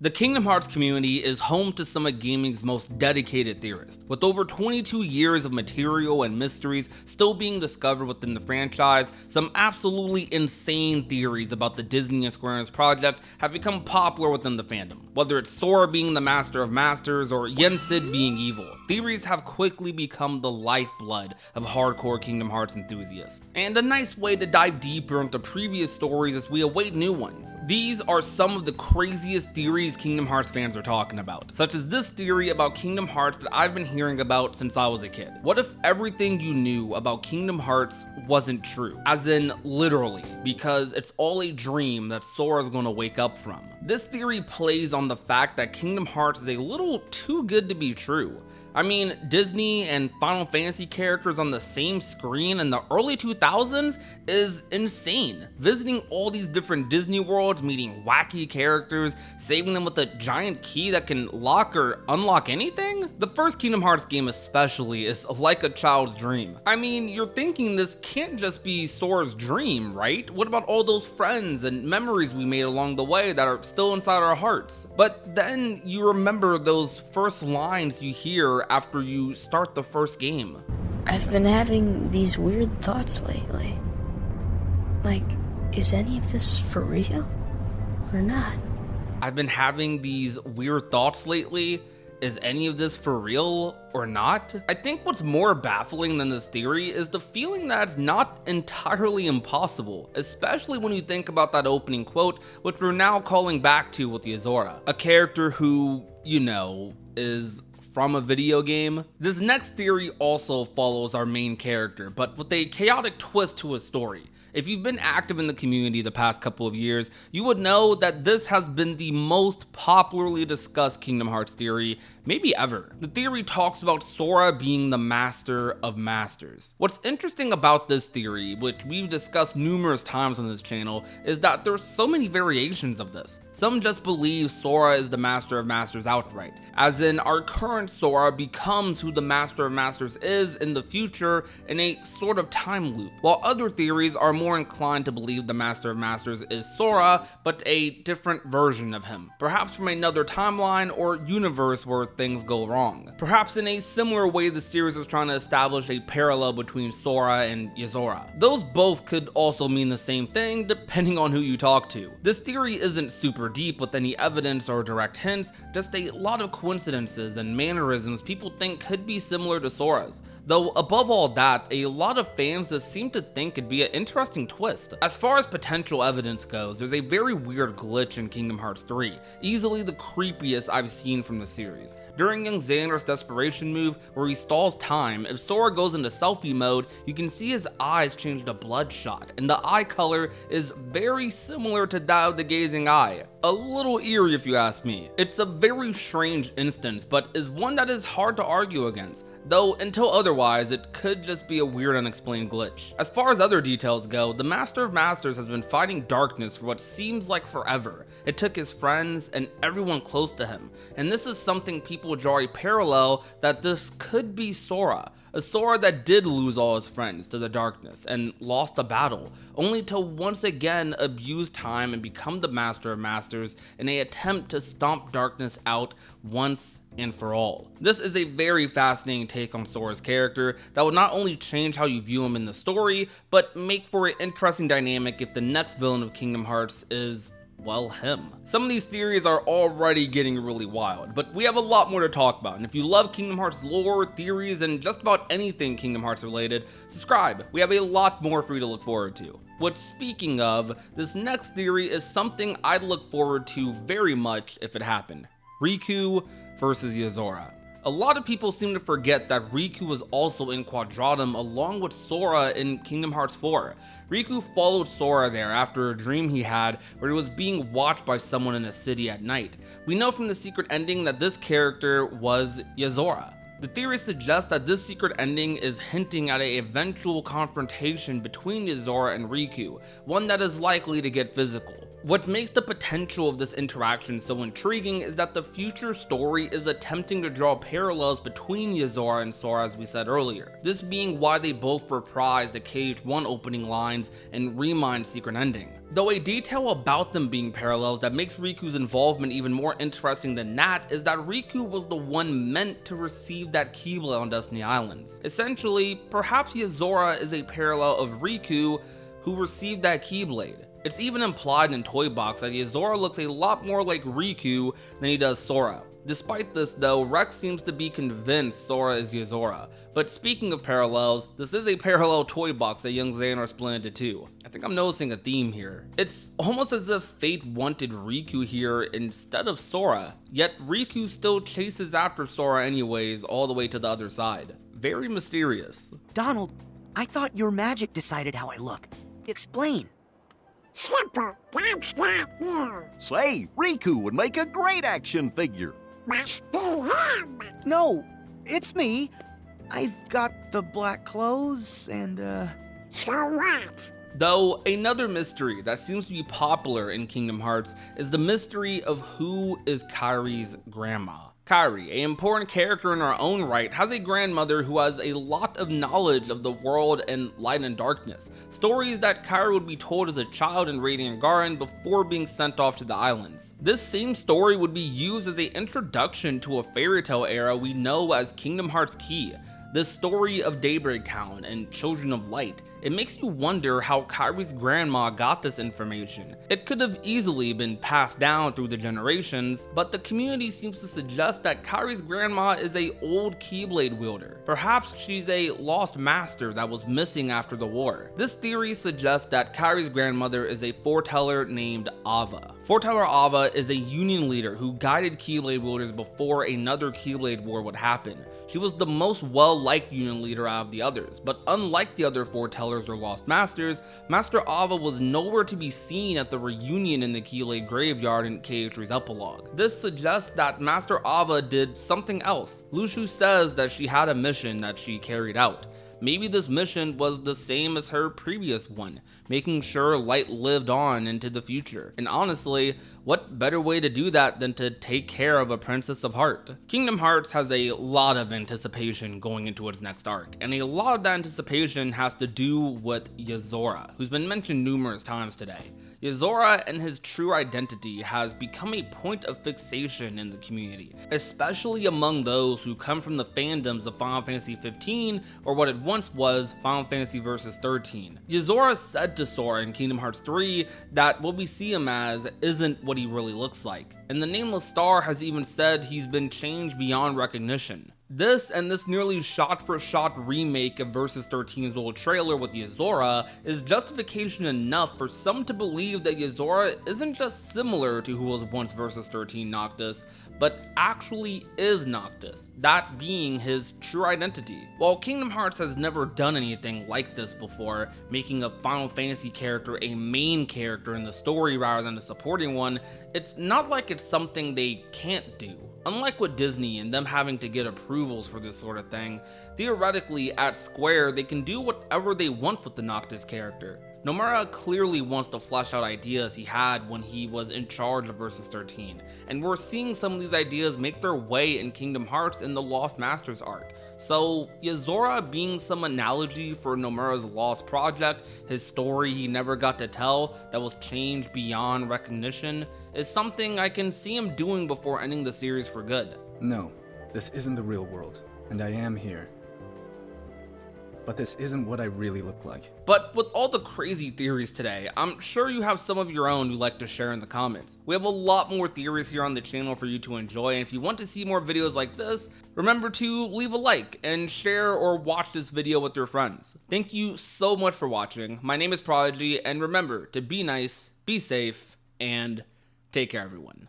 The Kingdom Hearts community is home to some of gaming's most dedicated theorists, with over 22 years of material and mysteries still being discovered within the franchise. Some absolutely insane theories about the Disney and Square Enix project have become popular within the fandom. Whether it's Sora being the Master of Masters or Yen Sid being evil, theories have quickly become the lifeblood of hardcore Kingdom Hearts enthusiasts, and a nice way to dive deeper into previous stories as we await new ones. These are some of the craziest theories Kingdom Hearts fans are talking about, such as this theory about Kingdom Hearts that I've been hearing about since I was a kid. What if everything you knew about Kingdom Hearts wasn't true? As in, literally, because it's all a dream that Sora's gonna wake up from. This theory plays on the fact that Kingdom Hearts is a little too good to be true. I mean, Disney and Final Fantasy characters on the same screen in the early 2000s is insane. Visiting all these different Disney worlds, meeting wacky characters, saving them with a giant key that can lock or unlock anything? The first Kingdom Hearts game especially is like a child's dream. I mean, you're thinking this can't just be Sora's dream, right? What about all those friends and memories we made along the way that are still inside our hearts? But then you remember those first lines you hear after you start the first game. I've been having these weird thoughts lately. Like, is any of this for real or not? I've been having these weird thoughts lately. Is any of this for real or not? I think what's more baffling than this theory is the feeling that it's not entirely impossible, especially when you think about that opening quote, which we're now calling back to with Yozora, a character who, you know, is from a video game. This next theory also follows our main character, but with a chaotic twist to his story. If you've been active in the community the past couple of years, you would know that this has been the most popularly discussed Kingdom Hearts theory, maybe ever. The theory talks about Sora being the Master of Masters. What's interesting about this theory, which we've discussed numerous times on this channel, is that there's so many variations of this. Some just believe Sora is the Master of Masters outright, as in our current Sora becomes who the Master of Masters is in the future in a sort of time loop, while other theories are more inclined to believe the Master of Masters is Sora, but a different version of him, perhaps from another timeline or universe where things go wrong. Perhaps in a similar way the series is trying to establish a parallel between Sora and Yozora. Those both could also mean the same thing depending on who you talk to. This theory isn't super deep with any evidence or direct hints, just a lot of coincidences and mannerisms people think could be similar to Sora's. Though above all that, a lot of fans just seem to think it'd be an interesting twist. As far as potential evidence goes, there's a very weird glitch in Kingdom Hearts 3, easily the creepiest I've seen from the series. During young Xander's desperation move, where he stalls time, if Sora goes into selfie mode, you can see his eyes change to bloodshot, and the eye color is very similar to that of the gazing eye. A little eerie if you ask me. It's a very strange instance, but is one that is hard to argue against. Though until otherwise, it could just be a weird unexplained glitch. As far as other details go, the Master of Masters has been fighting darkness for what seems like forever. It took his friends and everyone close to him, and this is something people draw a parallel that this could be Sora. A Sora that did lose all his friends to the darkness and lost a battle, only to once again abuse time and become the Master of Masters in an attempt to stomp darkness out once and for all. This is a very fascinating take on Sora's character that would not only change how you view him in the story, but make for an interesting dynamic if the next villain of Kingdom Hearts is, well, him. Some of these theories are already getting really wild, but we have a lot more to talk about, and if you love Kingdom Hearts lore, theories, and just about anything Kingdom Hearts related, subscribe. We have a lot more for you to look forward to. What, speaking of, this next theory is something I'd look forward to very much if it happened. Riku versus Yozora. A lot of people seem to forget that Riku was also in Quadratum along with Sora in Kingdom Hearts 4. Riku followed Sora there after a dream he had where he was being watched by someone in a city at night. We know from the secret ending that this character was Yozora. The theory suggests that this secret ending is hinting at an eventual confrontation between Yozora and Riku, one that is likely to get physical. What makes the potential of this interaction so intriguing is that the future story is attempting to draw parallels between Yozora and Sora, as we said earlier, this being why they both reprise the KH1 opening lines and Remind's secret ending. Though a detail about them being parallels that makes Riku's involvement even more interesting than that is that Riku was the one meant to receive that Keyblade on Destiny Islands. Essentially, perhaps Yozora is a parallel of Riku who received that Keyblade. It's even implied in Toy Box that Yozora looks a lot more like Riku than he does Sora. Despite this though, Rex seems to be convinced Sora is Yozora. But speaking of parallels, this is a parallel Toy Box that young Xehanort split into two. I think I'm noticing a theme here. It's almost as if fate wanted Riku here instead of Sora, yet Riku still chases after Sora anyways all the way to the other side. Very mysterious. Donald, I thought your magic decided how I look. Explain. Simple, that's not new. Say, Riku would make a great action figure. Must be him. No, it's me. I've got the black clothes and, So what? Though another mystery that seems to be popular in Kingdom Hearts is the mystery of who is Kairi's grandma. Kairi, an important character in her own right, has a grandmother who has a lot of knowledge of the world and light and darkness, stories that Kairi would be told as a child in Radiant Garden before being sent off to the islands. This same story would be used as an introduction to a fairy tale era we know as Kingdom Hearts Key, the story of Daybreak Town and Children of Light. It makes you wonder how Kairi's grandma got this information. It could have easily been passed down through the generations, but the community seems to suggest that Kairi's grandma is a old Keyblade wielder. Perhaps she's a lost master that was missing after the war. This theory suggests that Kairi's grandmother is a foreteller named Ava. Foreteller Ava is a union leader who guided Keyblade wielders before another Keyblade war would happen. She was the most well-liked union leader out of the others, but unlike the other foretellers or lost masters, Master Ava was nowhere to be seen at the reunion in the Keyblade graveyard in KH3's epilogue. This suggests that Master Ava did something else. Luxu says that she had a mission that she carried out. Maybe this mission was the same as her previous one, making sure light lived on into the future. And honestly, what better way to do that than to take care of a Princess of Heart? Kingdom Hearts has a lot of anticipation going into its next arc, and a lot of that anticipation has to do with Yozora, who's been mentioned numerous times today. Yozora and his true identity has become a point of fixation in the community, especially among those who come from the fandoms of Final Fantasy 15 or what it once was Final Fantasy Versus 13. Yozora said to Sora in Kingdom Hearts 3 that what we see him as isn't what he really looks like, and the Nameless Star has even said he's been changed beyond recognition. This and this nearly shot-for-shot remake of Versus 13's little trailer with Yozora is justification enough for some to believe that Yozora isn't just similar to who was once Versus 13 Noctis, but actually is Noctis, that being his true identity. While Kingdom Hearts has never done anything like this before, making a Final Fantasy character a main character in the story rather than a supporting one, it's not like it's something they can't do. Unlike with Disney and them having to get approvals for this sort of thing, theoretically at Square they can do whatever they want with the Noctis character. Nomura clearly wants to flesh out ideas he had when he was in charge of Versus 13, and we're seeing some of these ideas make their way in Kingdom Hearts in the Lost Masters arc. So Yozora being some analogy for Nomura's lost project, his story he never got to tell that was changed beyond recognition, is something I can see him doing before ending the series for good. No, this isn't the real world, and I am here. But this isn't what I really look like. But with all the crazy theories today, I'm sure you have some of your own you'd like to share in the comments. We have a lot more theories here on the channel for you to enjoy, and if you want to see more videos like this, remember to leave a like and share or watch this video with your friends. Thank you so much for watching. My name is Prodigy, and remember to be nice, be safe, and take care everyone.